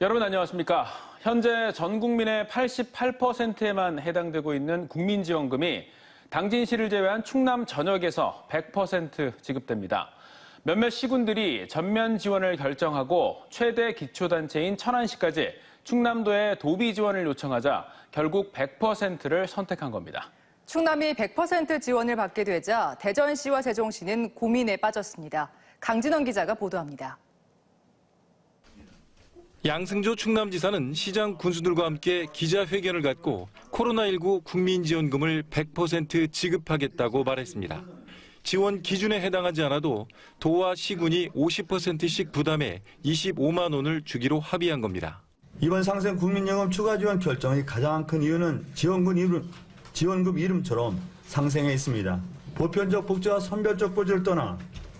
여러분 안녕하십니까? 현재 전 국민의 88%에만 해당되고 있는 국민지원금이 당진시를 제외한 충남 전역에서 100% 지급됩니다. 몇몇 시군들이 전면 지원을 결정하고 최대 기초단체인 천안시까지 충남도에 도비 지원을 요청하자 결국 100%를 선택한 겁니다. 충남이 100% 지원을 받게 되자 대전시와 세종시는 고민에 빠졌습니다. 강진원 기자가 보도합니다. 양승조 충남지사는 시장 군수들과 함께 기자회견을 갖고 코로나19 국민지원금을 100% 지급하겠다고 말했습니다. 지원 기준에 해당하지 않아도 도와 시군이 50%씩 부담해 25만 원을 주기로 합의한 겁니다. 이번 상생 국민연금 추가 지원 결정의 가장 큰 이유는 지원금 이름처럼 상생해 있습니다. 보편적 복지와 선별적 복지를 떠나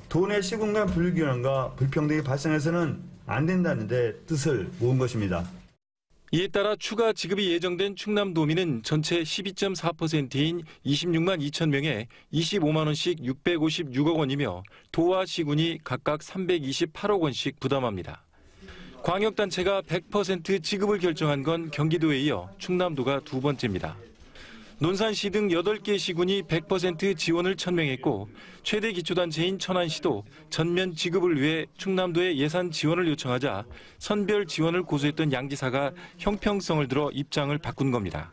도내 시군 간 불균형과 불평등이 발생해서는 안 된다는 데 뜻을 모은 것입니다. 이에 따라 추가 지급이 예정된 충남도민은 전체 12.4%인 26만 2천 명에 25만 원씩 656억 원이며 도와 시군이 각각 328억 원씩 부담합니다. 광역단체가 100% 지급을 결정한 건 경기도에 이어 충남도가 두 번째입니다. 논산시 등 8개 시군이 100% 지원을 천명했고 최대 기초단체인 천안시도 전면 지급을 위해 충남도에 예산 지원을 요청하자 선별 지원을 고수했던 양 지사가 형평성을 들어 입장을 바꾼 겁니다.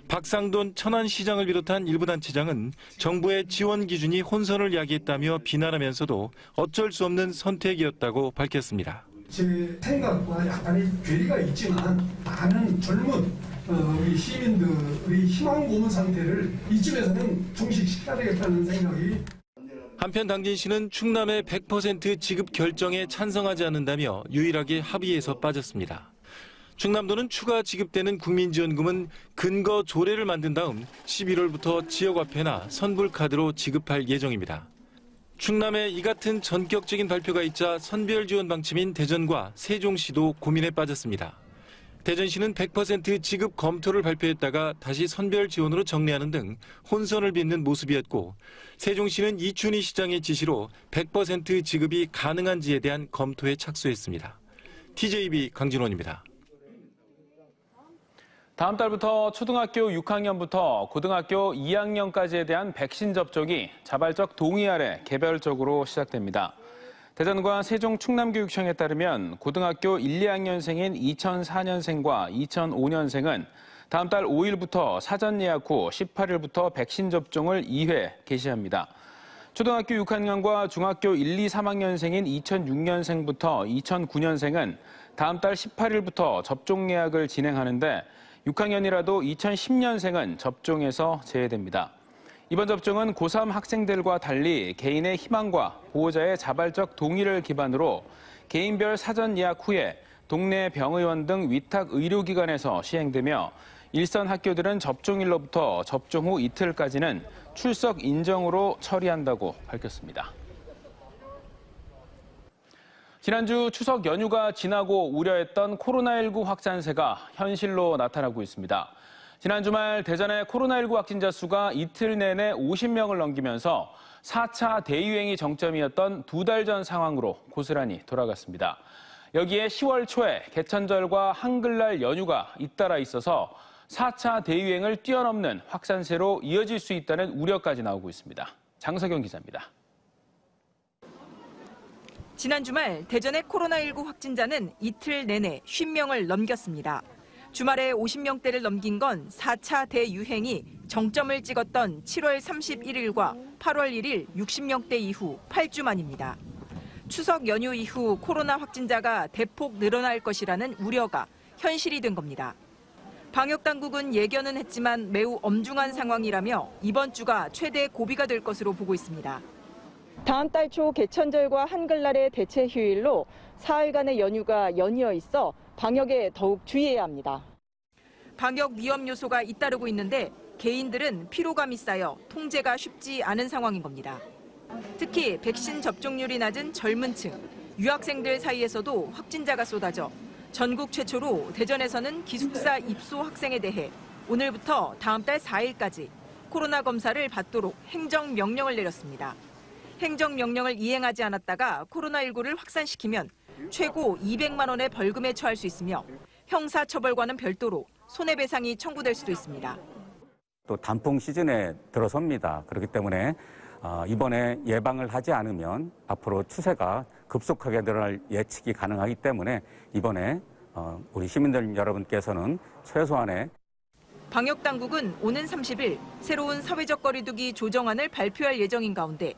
박상돈 천안시장을 비롯한 일부 단체장은 정부의 지원 기준이 혼선을 야기했다며 비난하면서도 어쩔 수 없는 선택이었다고 밝혔습니다. 제 생각과 약간의 괴리가 있지만 많은 젊은 우리 시민들의 희망 고문 상태를 이쯤에서는 종식시켜야 되겠다는 생각이. 한편 당진시는 충남의 100% 지급 결정에 찬성하지 않는다며 유일하게 합의에서 빠졌습니다. 충남도는 추가 지급되는 국민지원금은 근거 조례를 만든 다음 11월부터 지역화폐나 선불카드로 지급할 예정입니다. 충남의 이 같은 전격적인 발표가 있자 선별 지원 방침인 대전과 세종시도 고민에 빠졌습니다. 대전시는 100% 지급 검토를 발표했다가 다시 선별 지원으로 정리하는 등 혼선을 빚는 모습이었고 세종시는 이춘희 시장의 지시로 100% 지급이 가능한지에 대한 검토에 착수했습니다. TJB 강진원입니다. 다음 달부터 초등학교 6학년부터 고등학교 2학년까지에 대한 백신 접종이 자발적 동의 아래 개별적으로 시작됩니다. 대전과 세종 충남교육청에 따르면 고등학교 1, 2학년생인 2004년생과 2005년생은 다음 달 5일부터 사전 예약 후 18일부터 백신 접종을 2회 개시합니다. 초등학교 6학년과 중학교 1, 2, 3학년생인 2006년생부터 2009년생은 다음 달 18일부터 접종 예약을 진행하는데 6학년이라도 2010년생은 접종에서 제외됩니다. 이번 접종은 고3 학생들과 달리 개인의 희망과 보호자의 자발적 동의를 기반으로 개인별 사전 예약 후에 동네 병의원 등 위탁 의료기관에서 시행되며 일선 학교들은 접종일로부터 접종 후 이틀까지는 출석 인정으로 처리한다고 밝혔습니다. 지난주 추석 연휴가 지나고 우려했던 코로나19 확산세가 현실로 나타나고 있습니다. 지난 주말 대전의 코로나19 확진자 수가 이틀 내내 50명을 넘기면서 4차 대유행이 정점이었던 2달 전 상황으로 고스란히 돌아갔습니다. 여기에 10월 초에 개천절과 한글날 연휴가 잇따라 있어서 4차 대유행을 뛰어넘는 확산세로 이어질 수 있다는 우려까지 나오고 있습니다. 장석영 기자입니다. 지난 주말 대전의 코로나19 확진자는 이틀 내내 50명을 넘겼습니다. 주말에 50명대를 넘긴 건 4차 대유행이 정점을 찍었던 7월 31일과 8월 1일 60명대 이후 8주 만입니다. 추석 연휴 이후 코로나 확진자가 대폭 늘어날 것이라는 우려가 현실이 된 겁니다. 방역당국은 예견은 했지만 매우 엄중한 상황이라며 이번 주가 최대 고비가 될 것으로 보고 있습니다. 다음 달 초 개천절과 한글날의 대체 휴일로 사흘간의 연휴가 연이어 있어 방역에 더욱 주의해야 합니다. 방역 위험 요소가 잇따르고 있는데 개인들은 피로감이 쌓여 통제가 쉽지 않은 상황인 겁니다. 특히 백신 접종률이 낮은 젊은 층, 유학생들 사이에서도 확진자가 쏟아져 전국 최초로 대전에서는 기숙사 입소 학생에 대해 오늘부터 다음 달 4일까지 코로나 검사를 받도록 행정명령을 내렸습니다. 행정명령을 이행하지 않았다가 코로나19를 확산시키면 최고 200만 원의 벌금에 처할 수 있으며 형사처벌과는 별도로 손해배상이 청구될 수도 있습니다. 또 단풍 시즌에 들어섭니다. 그렇기 때문에 이번에 예방을 하지 않으면 앞으로 추세가 급속하게 늘어날 예측이 가능하기 때문에 이번에 우리 시민들 여러분께서는 최소한의 방역당국은 오는 30일 새로운 사회적 거리두기 조정안을 발표할 예정인 가운데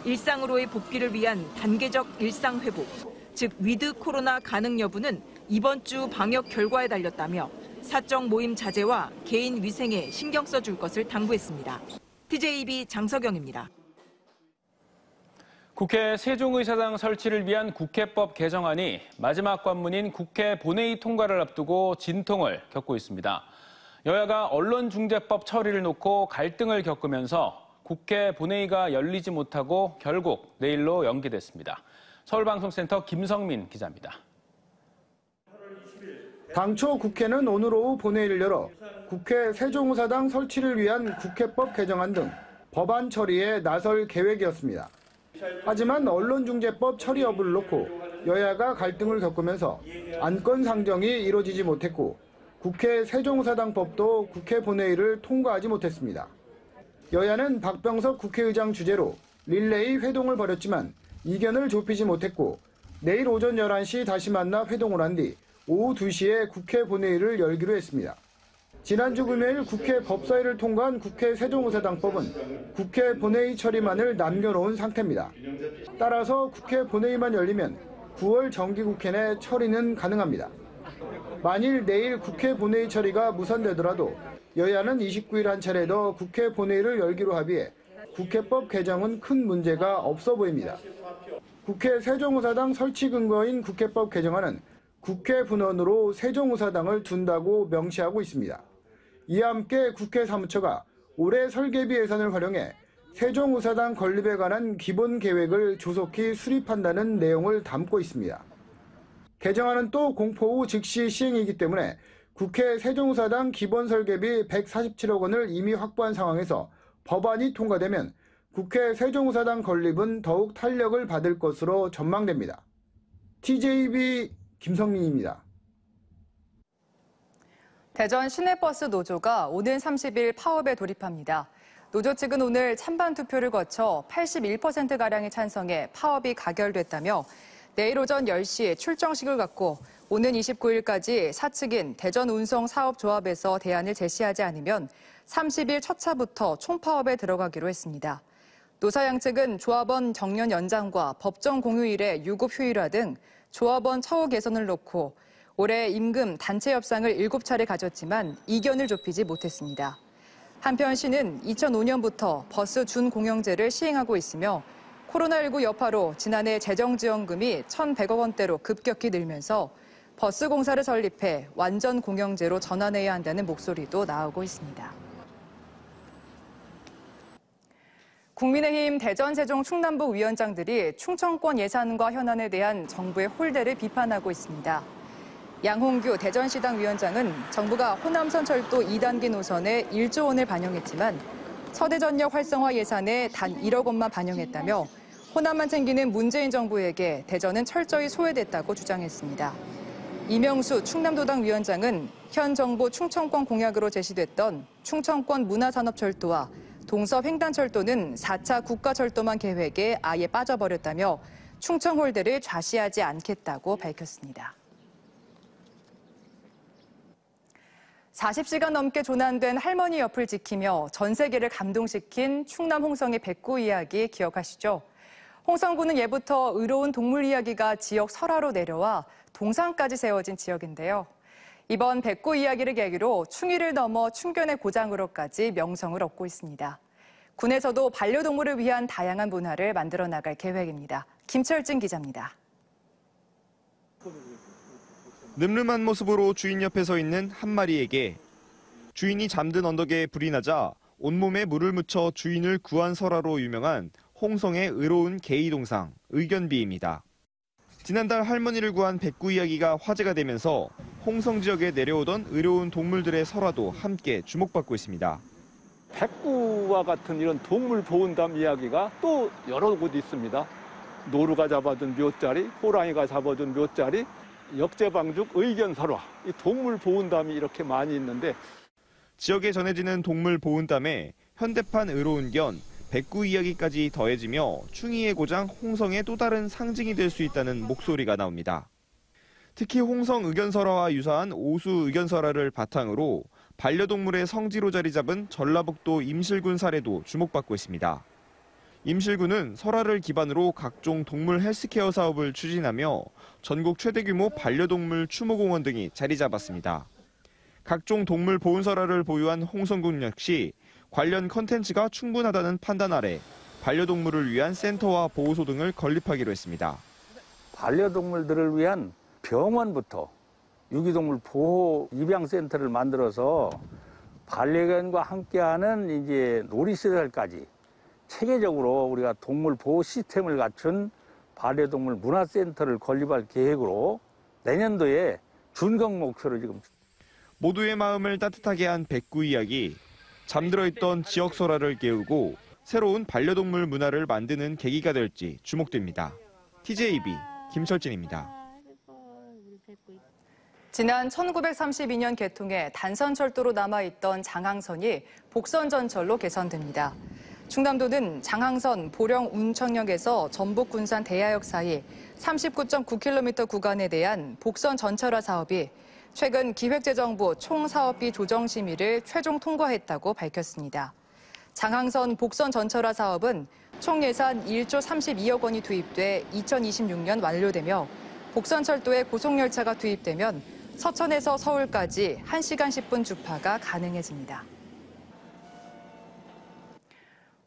일상으로의 복귀를 위한 단계적 일상 회복, 즉 위드 코로나 가능 여부는 이번 주 방역 결과에 달렸다며 사적 모임 자제와 개인 위생에 신경 써줄 것을 당부했습니다. TJB 장석영입니다. 국회 세종의사당 설치를 위한 국회법 개정안이 마지막 관문인 국회 본회의 통과를 앞두고 진통을 겪고 있습니다. 여야가 언론중재법 처리를 놓고 갈등을 겪으면서 국회 본회의가 열리지 못하고 결국 내일로 연기됐습니다. 서울방송센터 김성민 기자입니다. 당초 국회는 오늘 오후 본회의를 열어 국회 세종의사당 설치를 위한 국회법 개정안 등 법안 처리에 나설 계획이었습니다. 하지만 언론중재법 처리 여부를 놓고 여야가 갈등을 겪으면서 안건 상정이 이루어지지 못했고 국회 세종의사당법도 국회 본회의를 통과하지 못했습니다. 여야는 박병석 국회의장 주재로 릴레이 회동을 벌였지만 이견을 좁히지 못했고 내일 오전 11시 다시 만나 회동을 한 뒤 오후 2시에 국회 본회의를 열기로 했습니다. 지난주 금요일 국회 법사위를 통과한 국회 세종의사당법은 국회 본회의 처리만을 남겨놓은 상태입니다. 따라서 국회 본회의만 열리면 9월 정기국회 내 처리는 가능합니다. 만일 내일 국회 본회의 처리가 무산되더라도 여야는 29일 한 차례 더 국회 본회의를 열기로 합의해 국회법 개정은 큰 문제가 없어 보입니다. 국회 세종의사당 설치 근거인 국회법 개정안은 국회 분원으로 세종의사당을 둔다고 명시하고 있습니다. 이와 함께 국회 사무처가 올해 설계비 예산을 활용해 세종의사당 건립에 관한 기본 계획을 조속히 수립한다는 내용을 담고 있습니다. 개정안은 또 공포 후 즉시 시행이기 때문에 국회 세종의사당 기본 설계비 147억 원을 이미 확보한 상황에서 법안이 통과되면 국회 세종의사당 건립은 더욱 탄력을 받을 것으로 전망됩니다. TJB 김성민입니다. 대전 시내버스 노조가 오는 30일 파업에 돌입합니다. 노조 측은 오늘 찬반 투표를 거쳐 81%가량이 찬성해 파업이 가결됐다며 내일 오전 10시에 출정식을 갖고 오는 29일까지 사측인 대전운송사업조합에서 대안을 제시하지 않으면 30일 첫 차부터 총파업에 들어가기로 했습니다. 노사 양측은 조합원 정년 연장과 법정 공휴일의 유급 휴일화 등 조합원 처우 개선을 놓고 올해 임금 단체 협상을 7차례 가졌지만 이견을 좁히지 못했습니다. 한편 시는 2005년부터 버스 준공영제를 시행하고 있으며 코로나19 여파로 지난해 재정지원금이 1,100억 원대로 급격히 늘면서 버스 공사를 설립해 완전 공영제로 전환해야 한다는 목소리도 나오고 있습니다. 국민의힘 대전, 세종, 충남부 위원장들이 충청권 예산과 현안에 대한 정부의 홀대를 비판하고 있습니다. 양홍규 대전시당 위원장은 정부가 호남선 철도 2단계 노선에 1조 원을 반영했지만 서대전역 활성화 예산에 단 1억 원만 반영했다며 호남만 챙기는 문재인 정부에게 대전은 철저히 소외됐다고 주장했습니다. 이명수 충남도당 위원장은 현 정부 충청권 공약으로 제시됐던 충청권 문화산업철도와 동서횡단철도는 4차 국가철도만 계획에 아예 빠져버렸다며 충청홀대를 좌시하지 않겠다고 밝혔습니다. 40시간 넘게 조난된 할머니 옆을 지키며 전 세계를 감동시킨 충남 홍성의 백구 이야기 기억하시죠? 홍성군은 예부터 의로운 동물 이야기가 지역 설화로 내려와 동상까지 세워진 지역인데요. 이번 백구 이야기를 계기로 충의를 넘어 충견의 고장으로까지 명성을 얻고 있습니다. 군에서도 반려동물을 위한 다양한 문화를 만들어 나갈 계획입니다. 김철진 기자입니다. 늠름한 모습으로 주인 옆에 서 있는 한 마리에게 주인이 잠든 언덕에 불이 나자 온몸에 물을 묻혀 주인을 구한 설화로 유명한 홍성의 의로운 개이동상 의견비입니다. 지난달 할머니를 구한 백구 이야기가 화제가 되면서 홍성 지역에 내려오던 의로운 동물들의 설화도 함께 주목받고 있습니다. 백구와 같은 이런 동물 보온담 이야기가 또 여러 곳 있습니다. 노루가 잡아준 묘자리, 호랑이가 잡아준 묘자리, 역제방죽, 의견설화, 이 동물 보온담이 이렇게 많이 있는데 지역에 전해지는 동물 보온담에 현대판 의로운견, 백구 이야기까지 더해지며 충의의 고장 홍성의 또 다른 상징이 될 수 있다는 목소리가 나옵니다. 특히 홍성 의견설화와 유사한 오수 의견설화를 바탕으로 반려동물의 성지로 자리 잡은 전라북도 임실군 사례도 주목받고 있습니다. 임실군은 설화를 기반으로 각종 동물 헬스케어 사업을 추진하며 전국 최대 규모 반려동물 추모공원 등이 자리 잡았습니다. 각종 동물 보온 설화를 보유한 홍성군 역시 관련 컨텐츠가 충분하다는 판단 아래 반려동물을 위한 센터와 보호소 등을 건립하기로 했습니다. 반려동물들을 위한 병원부터 유기동물 보호 입양센터를 만들어서 반려견과 함께하는 이제 놀이시설까지 체계적으로 우리가 동물 보호 시스템을 갖춘 반려동물 문화센터를 건립할 계획으로 내년도에 준공 목표를 지금. 모두의 마음을 따뜻하게 한 백구 이야기. 잠들어 있던 지역 설화를 깨우고 새로운 반려동물 문화를 만드는 계기가 될지 주목됩니다. TJB 김철진입니다. 지난 1932년 개통해 단선철도로 남아있던 장항선이 복선전철로 개선됩니다. 충남도는 장항선 보령 운천역에서 전북 군산 대야역 사이 39.9km 구간에 대한 복선 전철화 사업이 최근 기획재정부 총사업비 조정 심의를 최종 통과했다고 밝혔습니다. 장항선 복선 전철화 사업은 총 예산 1조 32억 원이 투입돼 2026년 완료되며 복선철도에 고속열차가 투입되면 서천에서 서울까지 1시간 10분 주파가 가능해집니다.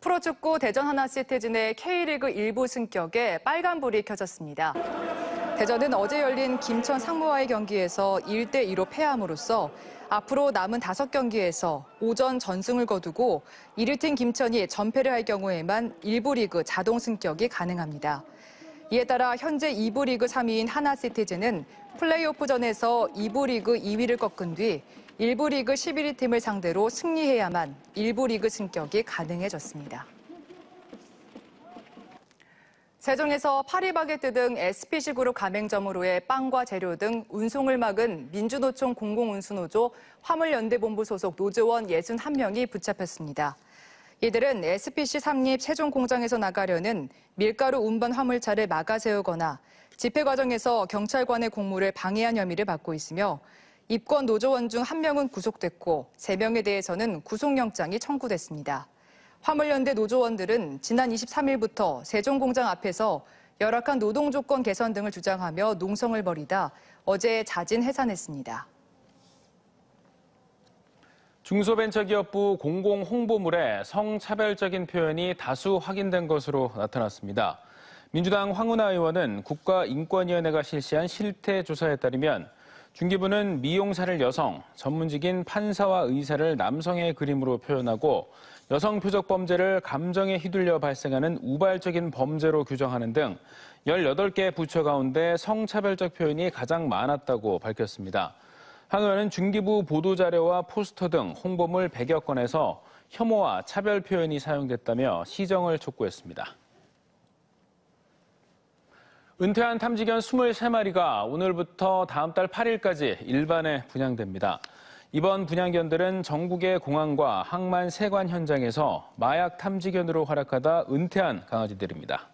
프로축구 대전 하나시티즌의 K리그 일부 승격에 빨간불이 켜졌습니다. 대전은 어제 열린 김천 상무와의 경기에서 1대2로 패함으로써 앞으로 남은 5경기에서 오전 전승을 거두고 1위 팀 김천이 전패를 할 경우에만 1부 리그 자동 승격이 가능합니다. 이에 따라 현재 2부 리그 3위인 하나시티즌은 플레이오프전에서 2부 리그 2위를 꺾은 뒤 1부 리그 11위 팀을 상대로 승리해야만 1부 리그 승격이 가능해졌습니다. 세종에서 파리바게뜨 등 SPC그룹 가맹점으로의 빵과 재료 등 운송을 막은 민주노총 공공운수노조 화물연대본부 소속 노조원 61명이 붙잡혔습니다. 이들은 SPC 삼립 세종 공장에서 나가려는 밀가루 운반 화물차를 막아 세우거나 집회 과정에서 경찰관의 공무를 방해한 혐의를 받고 있으며 입건 노조원 중 1명은 구속됐고 3명에 대해서는 구속영장이 청구됐습니다. 화물연대 노조원들은 지난 23일부터 세종공장 앞에서 열악한 노동 조건 개선 등을 주장하며 농성을 벌이다 어제 자진 해산했습니다. 중소벤처기업부 공공홍보물에 성차별적인 표현이 다수 확인된 것으로 나타났습니다. 민주당 황운하 의원은 국가인권위원회가 실시한 실태조사에 따르면 중기부는 미용사를 여성, 전문직인 판사와 의사를 남성의 그림으로 표현하고 여성 표적 범죄를 감정에 휘둘려 발생하는 우발적인 범죄로 규정하는 등 18개 부처 가운데 성차별적 표현이 가장 많았다고 밝혔습니다. 황 의원은 중기부 보도자료와 포스터 등 홍보물 100여 건에서 혐오와 차별 표현이 사용됐다며 시정을 촉구했습니다. 은퇴한 탐지견 23마리가 오늘부터 다음 달 8일까지 일반에 분양됩니다. 이번 분양견들은 전국의 공항과 항만 세관 현장에서 마약 탐지견으로 활약하다 은퇴한 강아지들입니다.